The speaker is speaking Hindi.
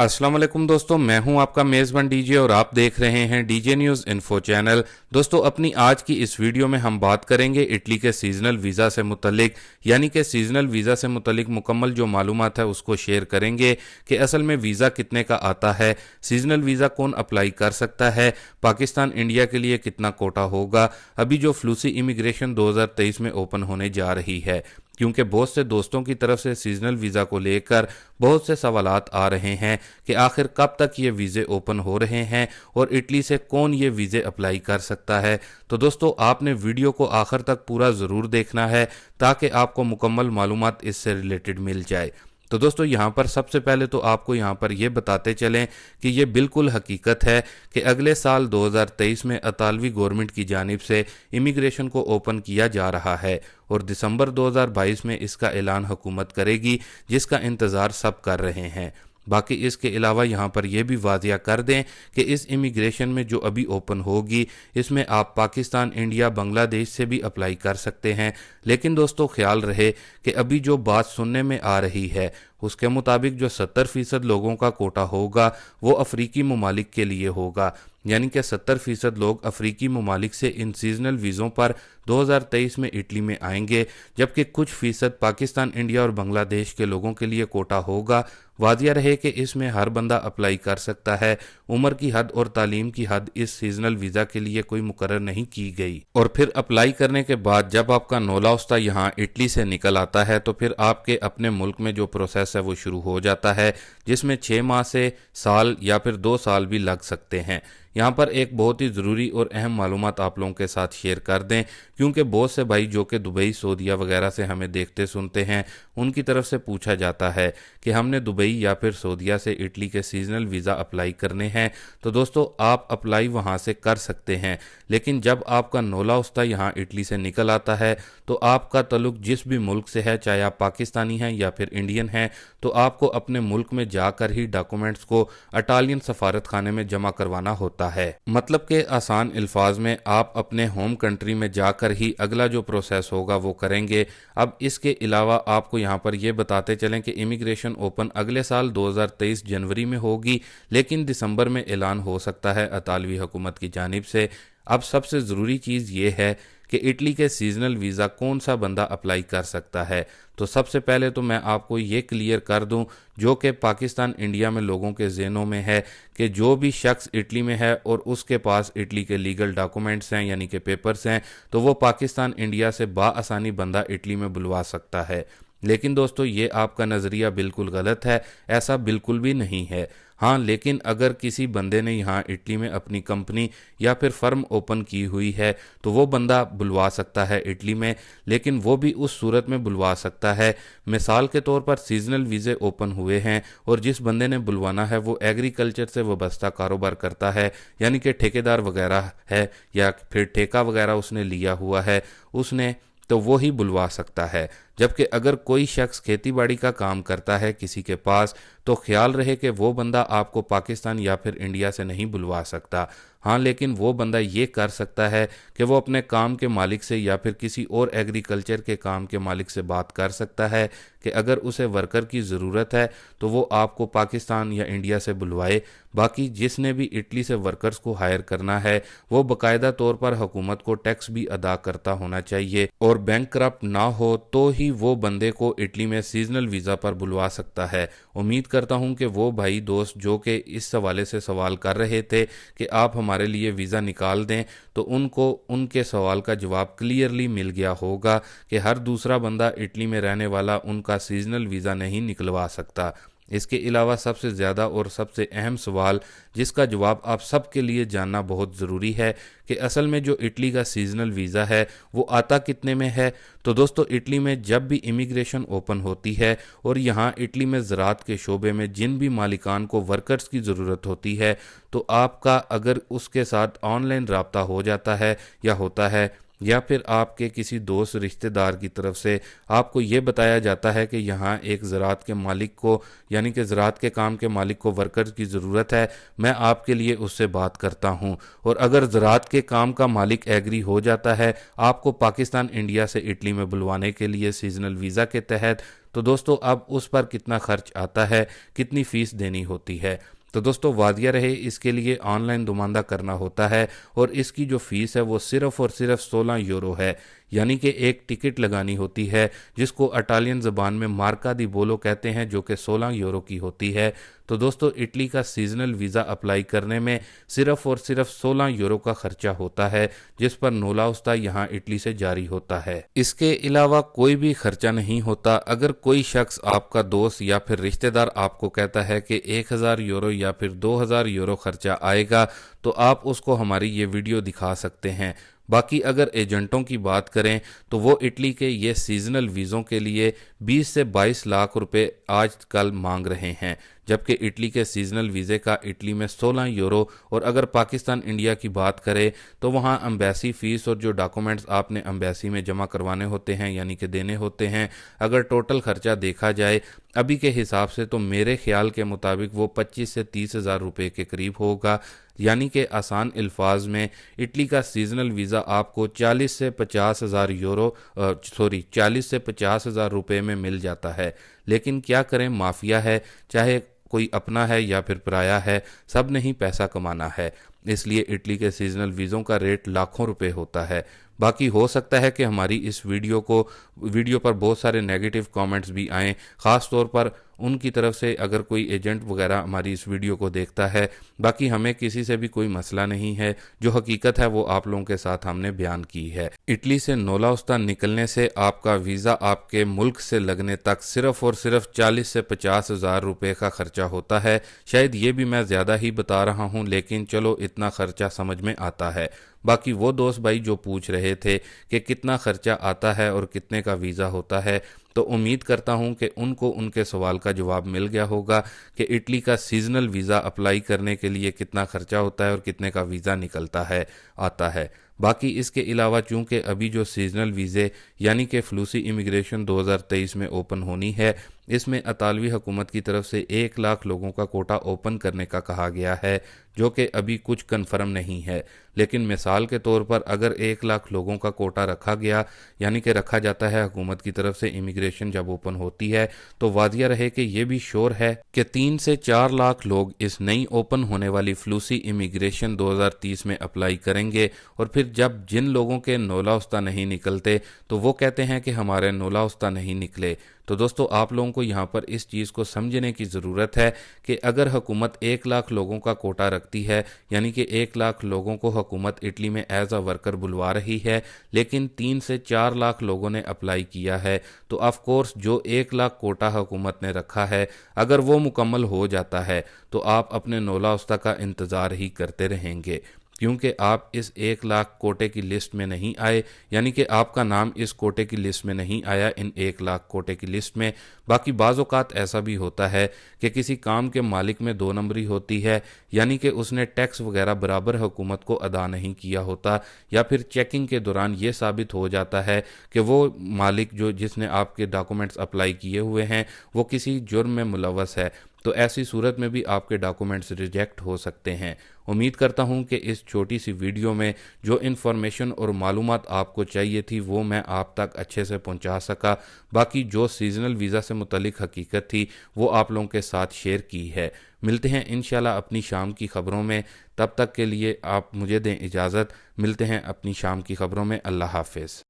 अस्सलाम वालेकुम दोस्तों, मैं हूं आपका मेज़बान डीजे और आप देख रहे हैं डीजे न्यूज़ इन्फो चैनल। दोस्तों, अपनी आज की इस वीडियो में हम बात करेंगे इटली के सीजनल वीज़ा से मुतल्लिक, यानी कि सीजनल वीज़ा से मुतल्लिक मुकम्मल जो मालूमात है उसको शेयर करेंगे कि असल में वीज़ा कितने का आता है, सीजनल वीज़ा कौन अप्लाई कर सकता है, पाकिस्तान इंडिया के लिए कितना कोटा होगा, अभी जो फ्लूसी इमिग्रेशन 2023 में ओपन होने जा रही है, क्योंकि बहुत से दोस्तों की तरफ से सीजनल वीज़ा को लेकर बहुत से सवालात आ रहे हैं कि आखिर कब तक ये वीज़े ओपन हो रहे हैं और इटली से कौन ये वीज़े अप्लाई कर सकता है। तो दोस्तों, आपने वीडियो को आखिर तक पूरा ज़रूर देखना है ताकि आपको मुकम्मल मालूमात इससे रिलेटेड मिल जाए। तो दोस्तों, यहाँ पर सबसे पहले तो आपको यहाँ पर ये बताते चलें कि ये बिल्कुल हकीकत है कि अगले साल 2023 में इतालवी गवर्नमेंट की जानिब से इमिग्रेशन को ओपन किया जा रहा है और दिसंबर 2022 में इसका ऐलान हुकूमत करेगी, जिसका इंतज़ार सब कर रहे हैं। बाकी इसके अलावा यहाँ पर यह भी वाजिया कर दें कि इस इमिग्रेशन में जो अभी ओपन होगी इसमें आप पाकिस्तान, इंडिया, बांग्लादेश से भी अप्लाई कर सकते हैं। लेकिन दोस्तों, ख्याल रहे कि अभी जो बात सुनने में आ रही है उसके मुताबिक जो 70% लोगों का कोटा होगा वो अफ्रीकी ममालिक के लिए होगा, यानी कि 70% लोग अफ्रीकी ममालिक से इन सीजनल वीज़ों पर 2023 में इटली में आएंगे, जबकि कुछ फीसद पाकिस्तान, इंडिया और बांग्लादेश के लोगों के लिए कोटा होगा। वादिया रहे कि इसमें हर बंदा अप्लाई कर सकता है। उम्र की हद और तालीम की हद इस सीजनल वीज़ा के लिए कोई मुकर्रर नहीं की गई। और फिर अप्लाई करने के बाद जब आपका नौलाउस्ता यहाँ इटली से निकल आता है तो फिर आपके अपने मुल्क में जो प्रोसेस है वो शुरू हो जाता है, जिसमें 6 माह से साल या फिर 2 साल भी लग सकते हैं। यहाँ पर एक बहुत ही ज़रूरी और अहम मालूमात आप लोगों के साथ शेयर कर दें, क्योंकि बहुत से भाई जो कि दुबई, सऊदीया वगैरह से हमें देखते सुनते हैं, उनकी तरफ से पूछा जाता है कि हमने दुबई या फिर सऊदीया से इटली के सीजनल वीज़ा अप्लाई करने हैं। तो दोस्तों, आप अप्लाई वहाँ से कर सकते हैं, लेकिन जब आपका नौलाउस्ता यहाँ इटली से निकल आता है तो आपका तल्लुक जिस भी मुल्क से है, चाहे आप पाकिस्तानी हैं या फिर इंडियन हैं, तो आपको अपने मुल्क में जाकर ही डॉक्यूमेंट्स को इटालियन सफारत खाने में जमा करवाना होता है। मतलब के आसान अल्फाज में आप अपने होम कंट्री में जाकर ही अगला जो प्रोसेस होगा वो करेंगे। अब इसके अलावा आपको यहाँ पर ये बताते चलें कि इमिग्रेशन ओपन अगले साल 2023 जनवरी में होगी, लेकिन दिसंबर में ऐलान हो सकता है इतालवी हुकूमत की जानिब से। अब सबसे ज़रूरी चीज़ ये है कि इटली के सीजनल वीज़ा कौन सा बंदा अप्लाई कर सकता है। तो सबसे पहले तो मैं आपको ये क्लियर कर दूं, जो कि पाकिस्तान, इंडिया में लोगों के ज़हनों में है, कि जो भी शख्स इटली में है और उसके पास इटली के लीगल डॉक्यूमेंट्स हैं यानी कि पेपर्स हैं, तो वो पाकिस्तान, इंडिया से बाआसानी बंदा इटली में बुलवा सकता है। लेकिन दोस्तों, ये आपका नज़रिया बिल्कुल गलत है, ऐसा बिल्कुल भी नहीं है। हाँ, लेकिन अगर किसी बंदे ने यहाँ इटली में अपनी कंपनी या फिर फर्म ओपन की हुई है तो वो बंदा बुलवा सकता है इटली में, लेकिन वो भी उस सूरत में बुलवा सकता है। मिसाल के तौर पर सीजनल वीज़े ओपन हुए हैं और जिस बंदे ने बुलवाना है वो एग्रीकल्चर से वाबस्ता कारोबार करता है, यानी कि ठेकेदार वगैरह है या फिर ठेका वगैरह उसने लिया हुआ है उसने, तो वो ही बुलवा सकता है। जबकि अगर कोई शख्स खेती बाड़ी का काम करता है किसी के पास, तो ख्याल रहे कि वो बंदा आपको पाकिस्तान या फिर इंडिया से नहीं बुलवा सकता। हाँ, लेकिन वो बंदा ये कर सकता है कि वो अपने काम के मालिक से या फिर किसी और एग्रीकल्चर के काम के मालिक से बात कर सकता है कि अगर उसे वर्कर की ज़रूरत है तो वो आपको पाकिस्तान या इंडिया से बुलवाए। बाकी जिसने भी इटली से वर्कर्स को हायर करना है वो बाकायदा तौर पर हुकूमत को टैक्स भी अदा करता होना चाहिए और बैंकक्रप्ट ना हो तो ही वो बंदे को इटली में सीजनल वीज़ा पर बुलवा सकता है। उम्मीद करता हूँ कि वो भाई दोस्त जो कि इस हवाले से सवाल कर रहे थे कि आप हमारे लिए वीज़ा निकाल दें, तो उनको उनके सवाल का जवाब क्लियरली मिल गया होगा कि हर दूसरा बंदा इटली में रहने वाला उनका सीजनल वीज़ा नहीं निकलवा सकता। इसके अलावा सबसे ज़्यादा और सबसे अहम सवाल जिसका जवाब आप सबके लिए जानना बहुत ज़रूरी है कि असल में जो इटली का सीजनल वीज़ा है वो आता कितने में है। तो दोस्तों, इटली में जब भी इमिग्रेशन ओपन होती है और यहाँ इटली में ज़राअत के शोबे में जिन भी मालिकान को वर्कर्स की ज़रूरत होती है, तो आपका अगर उसके साथ ऑनलाइन रब्ता हो जाता है या होता है या फिर आपके किसी दोस्त रिश्तेदार की तरफ से आपको ये बताया जाता है कि यहाँ एक ज़राअत के मालिक को, यानी कि ज़राअत के काम के मालिक को वर्कर की ज़रूरत है, मैं आपके लिए उससे बात करता हूँ। और अगर ज़राअत के काम का मालिक एग्री हो जाता है आपको पाकिस्तान इंडिया से इटली में बुलवाने के लिए सीजनल वीज़ा के तहत, तो दोस्तों अब उस पर कितना खर्च आता है, कितनी फ़ीस देनी होती है। तो दोस्तों वादिया रहे इसके लिए ऑनलाइन दुमानदा करना होता है और इसकी जो फ़ीस है वो सिर्फ़ और सिर्फ 16 यूरो है, यानी कि एक टिकट लगानी होती है जिसको इटालियन ज़बान में मार्का दी बोलो कहते हैं, जो कि 16 यूरो की होती है। तो दोस्तों इटली का सीजनल वीज़ा अप्लाई करने में सिर्फ़ और सिर्फ 16 यूरो का खर्चा होता है, जिस पर नोला उस्ता यहाँ इटली से जारी होता है। इसके अलावा कोई भी खर्चा नहीं होता। अगर कोई शख्स, आपका दोस्त या फिर रिश्तेदार आपको कहता है कि 1000 यूरो या फिर 2000 यूरो खर्चा आएगा, तो आप उसको हमारी ये वीडियो दिखा सकते हैं। बाकी अगर एजेंटों की बात करें तो वो इटली के ये सीजनल वीज़ों के लिए 20 से 22 लाख रुपए आजकल मांग रहे हैं, जबकि इटली के सीजनल वीज़े का इटली में 16 यूरो। और अगर पाकिस्तान इंडिया की बात करें तो वहाँ एम्बेसी फ़ीस और जो डॉक्यूमेंट्स आपने एम्बेसी में जमा करवाने होते हैं, यानी कि देने होते हैं, अगर टोटल खर्चा देखा जाए अभी के हिसाब से तो मेरे ख्याल के मुताबिक वो 25 से 30 हज़ार रुपये के करीब होगा। यानी कि आसान अल्फाज में इटली का सीजनल वीज़ा आपको 40 से 50 हज़ार यूरो 40 से 50 हज़ार रुपये में मिल जाता है। लेकिन क्या करें, माफिया है, चाहे कोई अपना है या फिर पराया है, सब ने ही पैसा कमाना है। इसलिए इटली के सीजनल वीज़ों का रेट लाखों रुपए होता है। बाकी हो सकता है कि हमारी इस वीडियो पर बहुत सारे नेगेटिव कमेंट्स भी आएँ, ख़ास तौर पर उनकी तरफ से अगर कोई एजेंट वगैरह हमारी इस वीडियो को देखता है। बाकी हमें किसी से भी कोई मसला नहीं है, जो हकीकत है वो आप लोगों के साथ हमने बयान की है। इटली से नोला उस्ता निकलने से आपका वीज़ा आपके मुल्क से लगने तक सिर्फ और सिर्फ 40 से 50 हज़ार रुपये का खर्चा होता है। शायद ये भी मैं ज़्यादा ही बता रहा हूँ, लेकिन चलो इतना खर्चा समझ में आता है। बाकी वो दोस्त भाई जो पूछ रहे थे कि कितना खर्चा आता है और कितने का वीज़ा होता है, तो उम्मीद करता हूं कि उनको उनके सवाल का जवाब मिल गया होगा कि इटली का सीजनल वीज़ा अप्लाई करने के लिए कितना खर्चा होता है और कितने का वीज़ा निकलता है, आता है। बाकी इसके अलावा चूंकि अभी जो सीजनल वीज़े यानी कि फ्लूसी इमिग्रेशन 2023 में ओपन होनी है, इसमें इतालवी हुकूमत की तरफ से 1 लाख लोगों का कोटा ओपन करने का कहा गया है, जो कि अभी कुछ कन्फर्म नहीं है। लेकिन मिसाल के तौर पर अगर 1 लाख लोगों का कोटा रखा गया, यानी कि रखा जाता है हुकूमत की तरफ से इमिग्रेशन जब ओपन होती है, तो वादिया रहे कि ये भी श्योर है कि 3 से 4 लाख लोग इस नई ओपन होने वाली फ्लूसी इमिग्रेशन 2030 में अप्लाई करेंगे। और फिर जब जिन लोगों के नोला उस्ता नहीं निकलते तो वो कहते हैं कि हमारे नोला उस्ता नहीं निकले। तो दोस्तों आप लोगों को यहाँ पर इस चीज़ को समझने की ज़रूरत है कि अगर हुकूमत 1 लाख लोगों का कोटा रखती है, यानी कि 1 लाख लोगों को हुकूमत इटली में एज अ वर्कर बुलवा रही है, लेकिन 3 से 4 लाख लोगों ने अप्लाई किया है, तो ऑफ कोर्स जो 1 लाख कोटा हुकूमत ने रखा है, अगर वो मुकम्मल हो जाता है तो आप अपने नोला उस्ता का इंतज़ार ही करते रहेंगे, क्योंकि आप इस 1 लाख कोटे की लिस्ट में नहीं आए, यानी कि आपका नाम इस कोटे की लिस्ट में नहीं आया, इन 1 लाख कोटे की लिस्ट में। बाकी बाज़ औक़ात ऐसा भी होता है कि किसी काम के मालिक में 2 नंबरी होती है, यानी कि उसने टैक्स वगैरह बराबर हुकूमत को अदा नहीं किया होता, या फिर चेकिंग के दौरान ये साबित हो जाता है कि वो मालिक जिसने आपके डॉक्यूमेंट्स अप्लाई किए हुए हैं वो किसी जुर्म में मुलव्वस है। तो ऐसी सूरत में भी आपके डॉक्यूमेंट्स रिजेक्ट हो सकते हैं। उम्मीद करता हूं कि इस छोटी सी वीडियो में जो इन्फॉर्मेशन और मालूमात आपको चाहिए थी वो मैं आप तक अच्छे से पहुंचा सका। बाकी जो सीजनल वीज़ा से मुतल्लिक हकीकत थी वो आप लोगों के साथ शेयर की है। मिलते हैं इंशाल्लाह अपनी शाम की खबरों में, तब तक के लिए आप मुझे दें इजाज़त। मिलते हैं अपनी शाम की खबरों में। अल्लाह हाफिज़।